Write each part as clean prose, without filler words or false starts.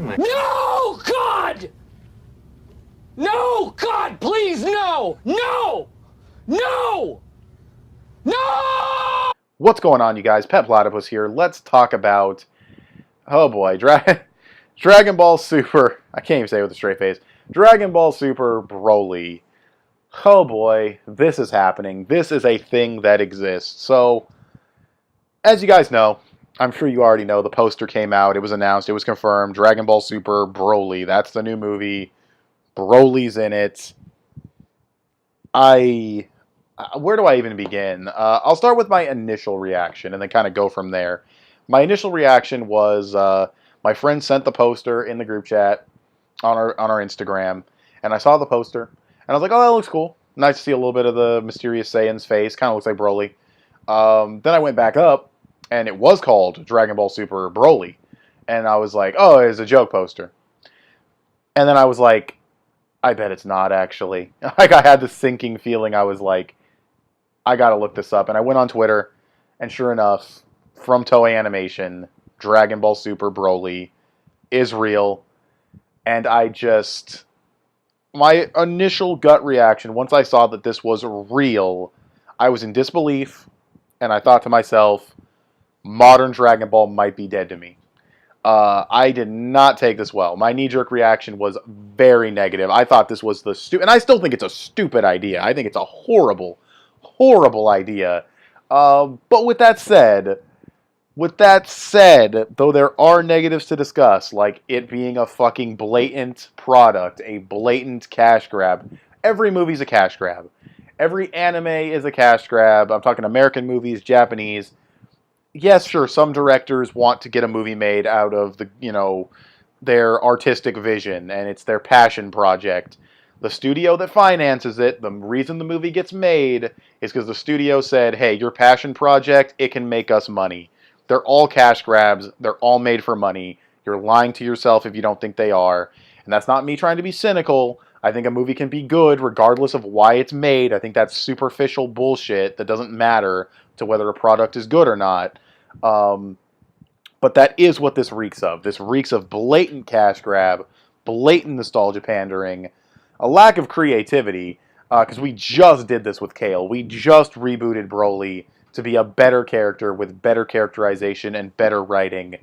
No, God! No, God, please, no! No! No! No! What's going on, you guys? Pet Platypus here. Let's talk about, oh boy, Dragon Ball Super. I can't even say it with a straight face. Dragon Ball Super Broly. Oh boy, this is happening. This is a thing that exists. So, as you guys know, I'm sure you already know, the poster came out. It was announced. It was confirmed. Dragon Ball Super Broly. That's the new movie. Broly's in it. Where do I even begin? I'll start with my initial reaction and then kind of go from there. My initial reaction was my friend sent the poster in the group chat on our Instagram, and I saw the poster, and I was like, oh, that looks cool. Nice to see a little bit of the Mysterious Saiyan's face. Kind of looks like Broly. Then I went back up, and it was called Dragon Ball Super Broly, and I was like, oh, it's a joke poster. And then I was like, I bet it's not actually. Like, I had this sinking feeling. I was like, I gotta look this up. And I went on Twitter, and sure enough, from Toei Animation, Dragon Ball Super Broly is real. And my initial gut reaction, once I saw that this was real, I was in disbelief, and I thought to myself, modern Dragon Ball might be dead to me. I did not take this well. My knee-jerk reaction was very negative. I thought this was and I still think it's a stupid idea. I think it's a horrible, horrible idea. But with that said, though there are negatives to discuss, like it being a fucking blatant product, a blatant cash grab. Every movie's a cash grab. Every anime is a cash grab. I'm talking American movies, Japanese. Yes, sure, some directors want to get a movie made out of their artistic vision, and it's their passion project. The studio that finances it, the reason the movie gets made is because the studio said, hey, your passion project, it can make us money. They're all cash grabs. They're all made for money. You're lying to yourself if you don't think they are. And that's not me trying to be cynical. I think a movie can be good regardless of why it's made. I think that's superficial bullshit that doesn't matter to whether a product is good or not. But that is what this reeks of. This reeks of blatant cash grab, blatant nostalgia pandering, a lack of creativity, because we just did this with Kale. We just rebooted Broly to be a better character with better characterization and better writing,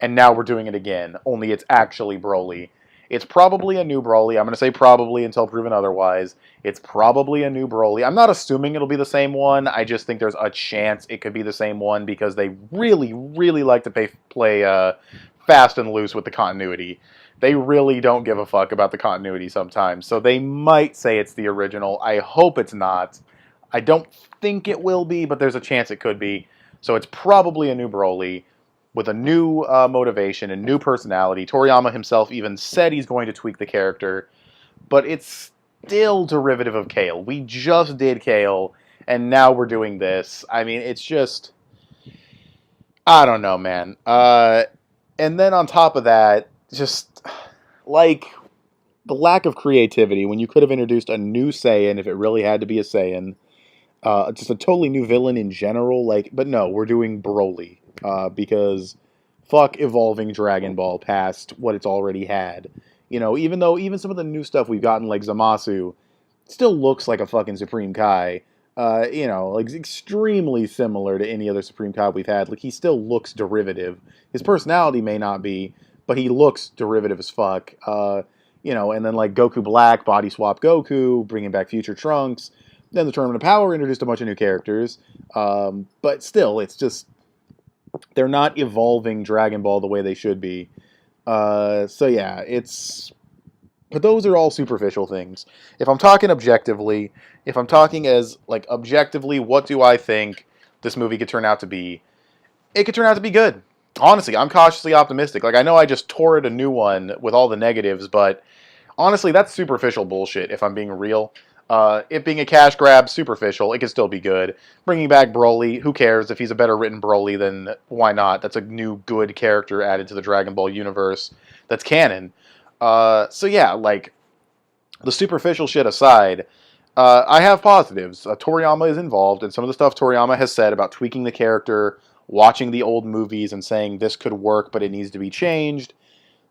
and now we're doing it again, only it's actually Broly. It's probably a new Broly. I'm going to say probably until proven otherwise. It's probably a new Broly. I'm not assuming it'll be the same one. I just think there's a chance it could be the same one because they really, really like to play fast and loose with the continuity. They really don't give a fuck about the continuity sometimes. So they might say it's the original. I hope it's not. I don't think it will be, but there's a chance it could be. So it's probably a new Broly with a new motivation and new personality. Toriyama himself even said he's going to tweak the character, but it's still derivative of Kale. We just did Kale, and now we're doing this. I mean, it's just, I don't know, man. And then on top of that, just like the lack of creativity when you could have introduced a new Saiyan if it really had to be a Saiyan. Just a totally new villain in general. But no, we're doing Broly. Because fuck evolving Dragon Ball past what it's already had. Even some of the new stuff we've gotten, like Zamasu, still looks like a fucking Supreme Kai. Like extremely similar to any other Supreme Kai we've had. Like, he still looks derivative. His personality may not be, but he looks derivative as fuck. And then like Goku Black, body swap Goku, bringing back Future Trunks. Then the Tournament of Power introduced a bunch of new characters. But still, it's just, they're not evolving Dragon Ball the way they should be. So yeah, but those are all superficial things. If I'm talking objectively, what do I think this movie could turn out to be? It could turn out to be good. Honestly, I'm cautiously optimistic. Like, I know I just tore it a new one with all the negatives, but honestly, that's superficial bullshit, if I'm being real. It being a cash grab, superficial, it could still be good. Bringing back Broly, who cares? If he's a better written Broly, then why not? That's a new good character added to the Dragon Ball universe that's canon. So yeah, like, the superficial shit aside, I have positives. Toriyama is involved, and some of the stuff Toriyama has said about tweaking the character, watching the old movies and saying this could work, but it needs to be changed,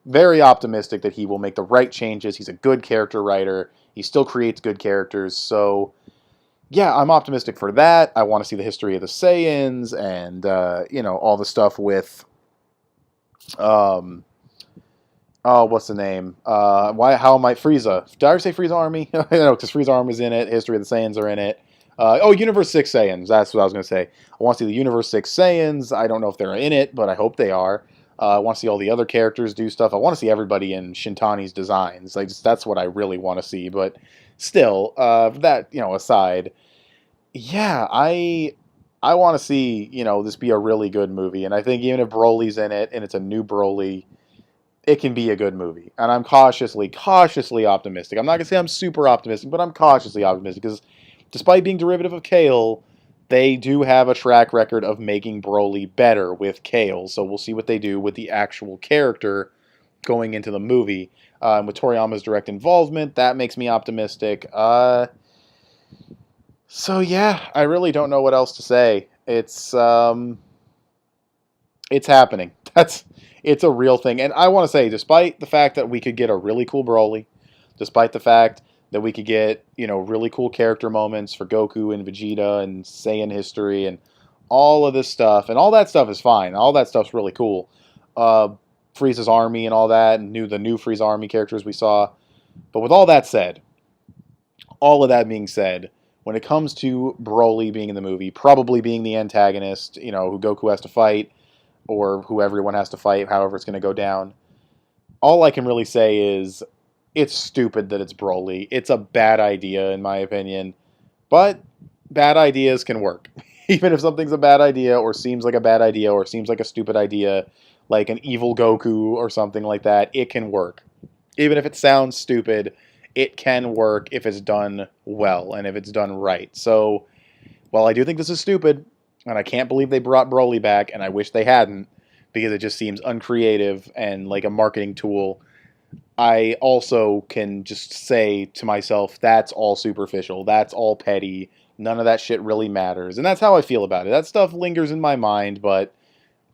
very optimistic that he will make the right changes. He's a good character writer. He still creates good characters. So, yeah, I'm optimistic for that. I want to see the history of the Saiyans and, all the stuff with, oh, what's the name? How might Frieza? Did I ever say Frieza Army? Because Frieza Army's in it. History of the Saiyans are in it. Universe 6 Saiyans. That's what I was going to say. I want to see the Universe 6 Saiyans. I don't know if they're in it, but I hope they are. I want to see all the other characters do stuff. I want to see everybody in Shintani's designs. That's what I really want to see. But still, that aside, yeah, I want to see this be a really good movie. And I think even if Broly's in it and it's a new Broly, it can be a good movie. And I'm cautiously optimistic. I'm not gonna say I'm super optimistic, but I'm cautiously optimistic because despite being derivative of Kale, they do have a track record of making Broly better with Kale, so we'll see what they do with the actual character going into the movie. With Toriyama's direct involvement, that makes me optimistic. So yeah, I really don't know what else to say. It's happening. It's a real thing, and I want to say, despite the fact that we could get a really cool Broly, despite the fact that we could get, really cool character moments for Goku and Vegeta and Saiyan history and all of this stuff. And all that stuff is fine. All that stuff's really cool. Frieza's army and all that, and the new Frieza army characters we saw. But with all that said, all of that being said, when it comes to Broly being in the movie, probably being the antagonist, who Goku has to fight, or who everyone has to fight, however it's going to go down, all I can really say is, it's stupid that it's Broly. It's a bad idea, in my opinion. But bad ideas can work. Even if something's a bad idea, or seems like a bad idea, or seems like a stupid idea, like an evil Goku or something like that, it can work. Even if it sounds stupid, it can work if it's done well, and if it's done right. So, while I do think this is stupid, and I can't believe they brought Broly back, and I wish they hadn't, because it just seems uncreative and like a marketing tool, I also can just say to myself, that's all superficial, that's all petty, none of that shit really matters. And that's how I feel about it. That stuff lingers in my mind, but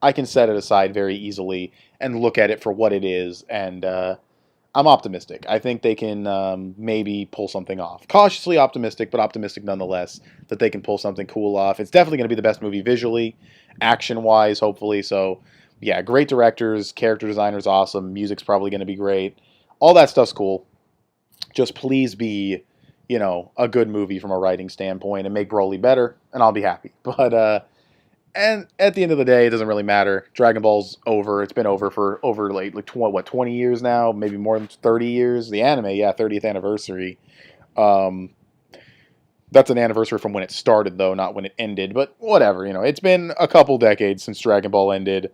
I can set it aside very easily and look at it for what it is, and I'm optimistic. I think they can maybe pull something off. Cautiously optimistic, but optimistic nonetheless, that they can pull something cool off. It's definitely going to be the best movie visually, action-wise, hopefully, so yeah, great directors, character designers awesome, music's probably going to be great. All that stuff's cool. Just please be, a good movie from a writing standpoint and make Broly better, and I'll be happy. But, and at the end of the day, it doesn't really matter. Dragon Ball's over. It's been over for over, 20 years now? Maybe more than 30 years? The anime, yeah, 30th anniversary. That's an anniversary from when it started, though, not when it ended. But whatever, it's been a couple decades since Dragon Ball ended.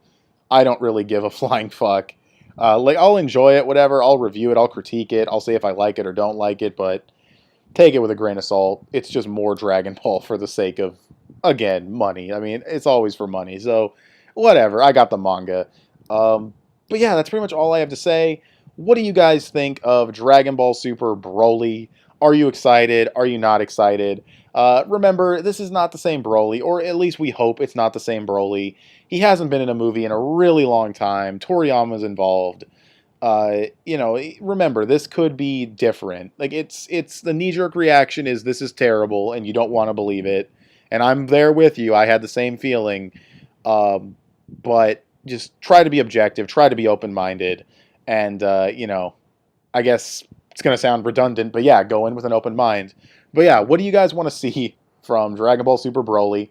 I don't really give a flying fuck. I'll enjoy it, whatever. I'll review it. I'll critique it. I'll say if I like it or don't like it, but take it with a grain of salt. It's just more Dragon Ball for the sake of, again, money. I mean, it's always for money. So, whatever. I got the manga. But yeah, that's pretty much all I have to say. What do you guys think of Dragon Ball Super Broly? Are you excited? Are you not excited? Remember, this is not the same Broly, or at least we hope it's not the same Broly. He hasn't been in a movie in a really long time. Toriyama's involved. Remember, this could be different. Like, it's the knee-jerk reaction is this is terrible, and you don't want to believe it. And I'm there with you. I had the same feeling. But just try to be objective. Try to be open-minded. And, I guess it's going to sound redundant, but yeah, go in with an open mind. But yeah, what do you guys want to see from Dragon Ball Super Broly?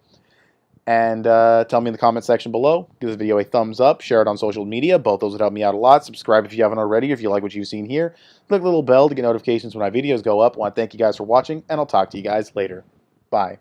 And tell me in the comment section below. Give this video a thumbs up. Share it on social media. Both those would help me out a lot. Subscribe if you haven't already, if you like what you've seen here. Click the little bell to get notifications when my videos go up. I want to thank you guys for watching, and I'll talk to you guys later. Bye.